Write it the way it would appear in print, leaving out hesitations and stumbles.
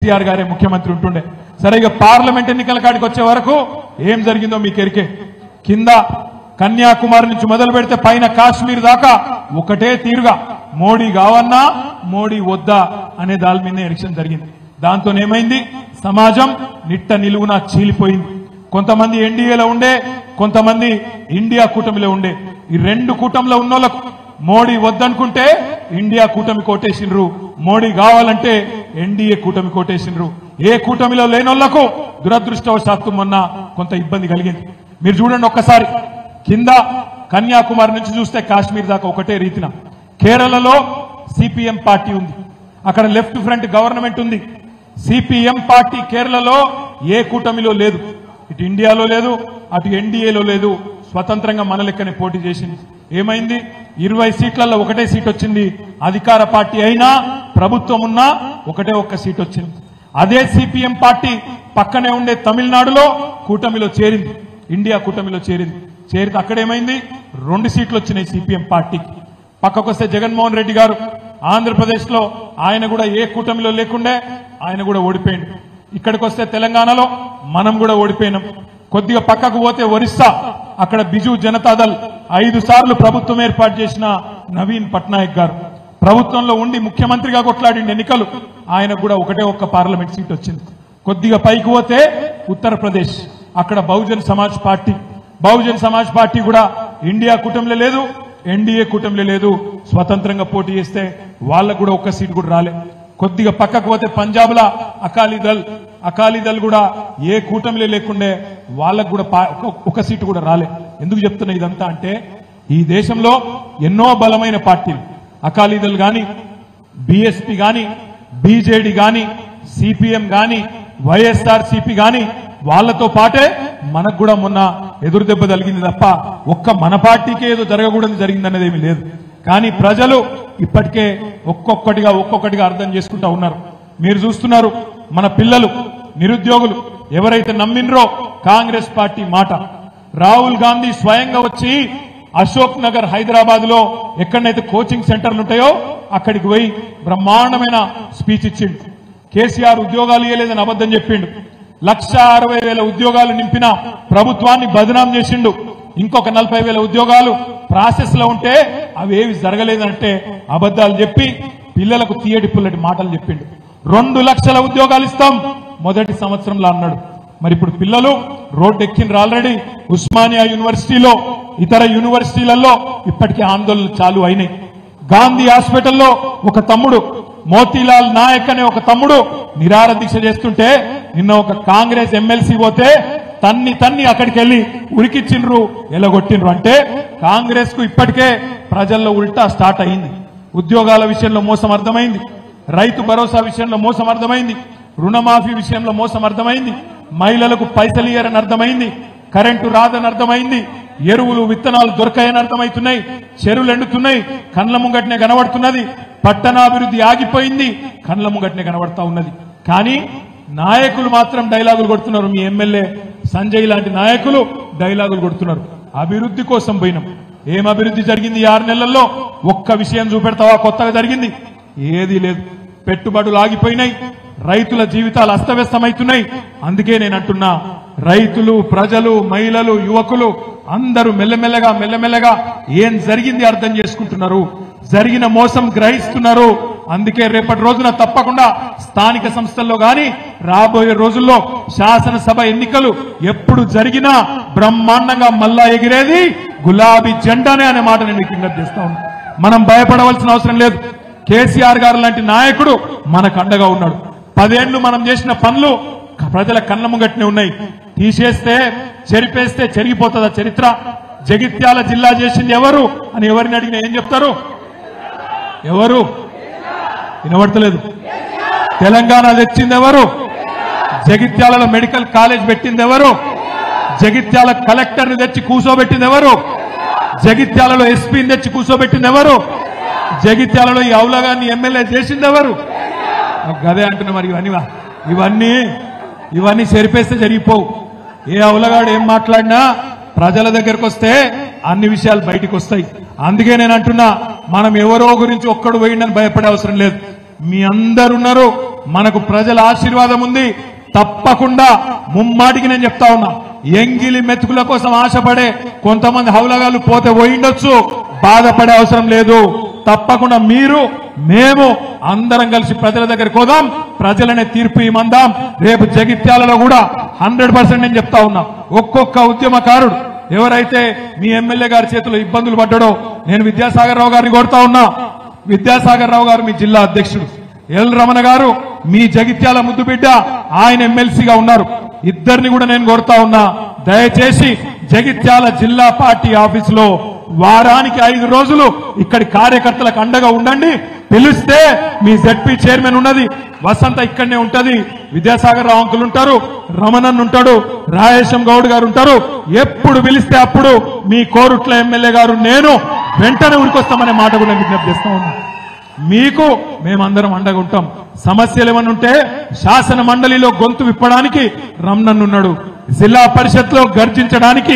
కేసీఆర్ గారే ముఖ్యమంత్రి ఉంటుండే. సరే, ఇక పార్లమెంట్ ఎన్నికల కాడికి వచ్చే వరకు ఏం జరిగిందో మీకు ఎరికే. కింద కన్యాకుమారి నుంచి మొదలు పెడితే పైన కాశ్మీర్ దాకా ఒకటే తీరుగా మోడీ కావన్నా మోడీ వద్దా అనే దాని మీద ఎలక్షన్ జరిగింది. దాంతో ఏమైంది, సమాజం నిట్ట నిలువున చీలిపోయింది. కొంతమంది ఎన్డీఏలో ఉండే, కొంతమంది ఇండియా కూటమిలో ఉండే. ఈ రెండు కూటమిలో ఉన్నోళ్లకు మోడీ వద్దనుకుంటే ఇండియా కూటమి కోటేసిండ్రు, మోడీ కావాలంటే ఎన్డీఏ కూటమి కోటేసిండ్రు. ఏ కూటమిలో లేనోళ్లకు దురదృష్టవశాత్తు మొన్న కొంత ఇబ్బంది కలిగింది. మీరు చూడండి ఒక్కసారి, కింద కన్యాకుమారి నుంచి చూస్తే కాశ్మీర్ దాకా ఒకటే రీతిన. కేరళలో సిపిఎం పార్టీ ఉంది, అక్కడ లెఫ్ట్ ఫ్రంట్ గవర్నమెంట్ ఉంది. సిపిఎం పార్టీ కేరళలో ఏ కూటమిలో లేదు, ఇటు ఇండియాలో లేదు, అటు ఎన్డీఏలో లేదు. స్వతంత్రంగా మన లెక్కనే పోటీ చేసింది. ఏమైంది, 20 సీట్లలో ఒకటే సీట్ వచ్చింది. అధికార పార్టీ అయినా ప్రభుత్వం ఉన్నా ఒకటే ఒక్క సీట్ వచ్చింది. అదే సిపిఎం పార్టీ పక్కనే ఉండే తమిళనాడులో కూటమిలో చేరింది, ఇండియా కూటమిలో చేరింది. చేరితే అక్కడేమైంది, 2 సీట్లు వచ్చినాయి సిపిఎం పార్టీకి. పక్కకొస్తే జగన్మోహన్ రెడ్డి గారు ఆంధ్రప్రదేశ్ లో ఆయన కూడా ఏ కూటమిలో లేకుండే, ఆయన కూడా ఓడిపోయింది. ఇక్కడికి వస్తే తెలంగాణలో మనం కూడా ఓడిపోయినాం. కొద్దిగా పక్కకు పోతే ఒరిస్సా, అక్కడ బిజు జనతాదళ్ 5 సార్లు ప్రభుత్వం ఏర్పాటు చేసిన నవీన్ పట్నాయక్ గారు ప్రభుత్వంలో ఉండి ముఖ్యమంత్రిగా కొట్లాడిన ఎన్నికలు, ఆయన కూడా ఒకటే ఒక్క పార్లమెంట్ సీట్ వచ్చింది. కొద్దిగా పైకి పోతే ఉత్తరప్రదేశ్, అక్కడ బహుజన్ సమాజ్ పార్టీ కూడా ఇండియా కూటమిలో లేదు, ఎన్డీఏ కూటమిలో లేదు. స్వతంత్రంగా పోటీ చేస్తే వాళ్ళకు కూడా ఒక్క సీట్ కూడా రాలే. కొద్దిగా పక్కకు పోతే పంజాబ్ లా అకాలీదళ్ కూడా ఏ కూటమిలో లేకుండే, వాళ్ళకు కూడా ఒక సీటు కూడా రాలే. ఎందుకు చెప్తున్నా ఇదంతా అంటే, ఈ దేశంలో ఎన్నో బలమైన పార్టీలు, అకాలీదళ్ గాని, బీఎస్పీ గాని, బీజేడీ గాని, సిపిఎం గాని, వైఎస్ఆర్సీపీ గాని, వాళ్లతో పాటే మనకు కూడా మొన్న ఎదురు దెబ్బ తగిలింది తప్ప ఒక్క మన పార్టీకే ఏదో జరగకూడదు జరిగిందనేది ఏమీ లేదు. కానీ ప్రజలు ఇప్పటికే ఒక్కొక్కటిగా అర్థం చేసుకుంటా ఉన్నారు. మీరు చూస్తున్నారు, మన పిల్లలు, నిరుద్యోగులు ఎవరైతే నమ్మినరో కాంగ్రెస్ పార్టీ మాట, రాహుల్ గాంధీ స్వయంగా వచ్చి అశోక్ నగర్ హైదరాబాద్ లో ఎక్కడైతే కోచింగ్ సెంటర్లు ఉంటాయో అక్కడికి పోయి బ్రహ్మాండమైన స్పీచ్ ఇచ్చిండు. కేసీఆర్ ఉద్యోగాలు ఇవ్వలేదని అబద్ధం చెప్పిండు. 1,60,000 ఉద్యోగాలు నింపిన ప్రభుత్వాన్ని బదనాం చేసిండు. ఇంకొక 40,000 ఉద్యోగాలు ప్రాసెస్ లో ఉంటే అవి ఏవి జరగలేదంటే అబద్దాలు చెప్పి పిల్లలకు తీయటి పుల్లటి మాటలు చెప్పిండు. 2 లక్షల ఉద్యోగాలు ఇస్తాం మొదటి సంవత్సరంలో అన్నాడు. మరి ఇప్పుడు పిల్లలు రోడ్డు ఎక్కిండ్రు ఆల్రెడీ. ఉస్మానియా యూనివర్సిటీలో, ఇతర యూనివర్సిటీలలో ఇప్పటికే ఆందోళనలు చాలు అయినాయి. గాంధీ హాస్పిటల్లో ఒక తమ్ముడు, మోతీలాల్ నాయక్ అనే ఒక తమ్ముడు నిరాహార దీక్ష చేస్తుంటే నిన్న ఒక కాంగ్రెస్ ఎమ్మెల్సీ పోతే తన్ని అక్కడికి వెళ్లి ఉరికిచ్చిండ్రు, ఎలగొట్టిండ్రు. అంటే కాంగ్రెస్ కు ఇప్పటికే ప్రజల్లో ఉల్టా స్టార్ట్ అయింది. ఉద్యోగాల విషయంలో మోసం అర్థమైంది, రైతు భరోసా విషయంలో మోసం అర్థమైంది, రుణమాఫీ విషయంలో మోసం అర్థమైంది, మహిళలకు పైసలు ఇయ్యరని అర్థమైంది, కరెంటు రాదని అర్థమైంది, ఎరువులు విత్తనాలు దొరకాయని అర్థమవుతున్నాయి, చెరువులు ఎండుతున్నాయి, కండ్ల ముంగట్నే కనబడుతున్నది, పట్టణాభివృద్ధి ఆగిపోయింది, కండ్ల ముంగట్నే కనబడతా ఉన్నది. కానీ నాయకులు మాత్రం డైలాగులు కొడుతున్నారు. మీ ఎమ్మెల్యే సంజయ్ లాంటి నాయకులు డైలాగులు కొడుతున్నారు. అభివృద్ధి కోసం పోయినాం. ఏం అభివృద్ధి జరిగింది 6 నెలల్లో? ఒక్క విషయం చూపెడతావా కొత్తగా జరిగింది? ఏదీ లేదు. పెట్టుబడులు ఆగిపోయినాయి, రైతుల జీవితాలు అస్తవ్యస్తమవుతున్నాయి. అందుకే నేను అంటున్నా, రైతులు, ప్రజలు, మహిళలు, యువకులు అందరూ మెల్లమెల్లగా ఏం జరిగింది అర్థం చేసుకుంటున్నారు, జరిగిన మోసం గ్రహిస్తున్నారు. అందుకే రేపటి రోజున తప్పకుండా స్థానిక సంస్థల్లో గాని, రాబోయే రోజుల్లో శాసనసభ ఎన్నికలు ఎప్పుడు జరిగినా బ్రహ్మాండంగా మల్లా ఎగిరేది గులాబీ జెండానే అనే మాట నేను విజ్ఞప్తి చేస్తా ఉన్నా. మనం భయపడవలసిన అవసరం లేదు. కేసీఆర్ గారు లాంటి నాయకుడు మనకు అండగా ఉన్నాడు. 10 ఏళ్లు మనం చేసిన పనులు ప్రజల కళ్ళ ముంగట్నే ఉన్నాయి. తీసేస్తే, చెరిపేస్తే చెరిగిపోతుందా చరిత్ర? జగిత్యాల జిల్లా చేసింది ఎవరు అని ఎవరిని అడిగినా ఏం చెప్తారు? ఎవరు? వినబడతలేదు. తెలంగాణ తెచ్చింది ఎవరు? జగిత్యాలలో మెడికల్ కాలేజ్ పెట్టింది ఎవరు? జగిత్యాల కలెక్టర్ని తెచ్చి కూర్చోబెట్టింది ఎవరు? జగిత్యాలలో ఎస్పీని తెచ్చి కూర్చోబెట్టింది ఎవరు? జగిత్యాలలో ఈ అవులగాన్ని ఎమ్మెల్యే చేసింది ఎవరు? గదే అంటున్నా. మరి ఇవన్నీ చెరిపేస్తే జరిగిపోవు. ఏ అవులగాడు ఏం మాట్లాడినా ప్రజల దగ్గరకు వస్తే అన్ని విషయాలు బయటికి వస్తాయి. అందుకే నేను అంటున్నా, మనం ఎవరో గురించి ఒక్కడు పోయిండని భయపడే అవసరం లేదు. మీ అందరున్నారు, మనకు ప్రజల ఆశీర్వాదం ఉంది. తప్పకుండా ముమ్మాటికి నేను చెప్తా ఉన్నా, ఎంగిలి మెతుకుల కోసం ఆశపడే కొంతమంది హౌలగాళ్ళు పోతే పోయిండొచ్చు, బాధపడే అవసరం లేదు. తప్పకుండా మీరు మేము అందరం కలిసి ప్రజల దగ్గరికి పోదాం, ప్రజలనే తీర్పు ఇమ్మందాం. రేపు జగిత్యాలలో కూడా 100% నేను చెప్తా ఉన్నా, ఒక్కొక్క ఉద్యమకారుడు ఎవరైతే మీ ఎమ్మెల్యే గారి చేతిలో ఇబ్బందులు పడ్డాడో, నేను విద్యాసాగర్ రావు గారిని కోరుతా ఉన్నా. విద్యాసాగర్ రావు గారు మీ జిల్లా అధ్యక్షుడు, ఎల్ రమణ గారు మీ జగిత్యాల ముద్దు బిడ్డ, ఆయన ఎమ్మెల్సీగా ఉన్నారు. ఇద్దరిని కూడా నేను కోరుతా ఉన్నా, దయచేసి జగిత్యాల జిల్లా పార్టీ ఆఫీసులో వారానికి 5 రోజులు ఇక్కడి కార్యకర్తలకు అండగా ఉండండి. పిలిస్తే మీ జెడ్పీ చైర్మన్ ఉన్నది, వసంత ఇక్కడనే ఉంటది, విద్యాసాగర్ రావు అంకులు ఉంటారు, రమణన్ ఉంటాడు, రాయేశం గౌడ్ గారు ఉంటారు. ఎప్పుడు పిలిస్తే అప్పుడు మీ కోరుట్ల ఎమ్మెల్యే గారు నేను వెంటనే ఉరికొస్తామనే మాట కూడా విజ్ఞప్తి చేస్తా ఉన్నా. మీకు మేమందరం అండగా ఉంటాం. సమస్యలు ఏమన్నా ఉంటే శాసన మండలిలో గొంతు విప్పడానికి రమణన్ ఉన్నాడు, జిల్లా పరిషత్ లో గర్జించడానికి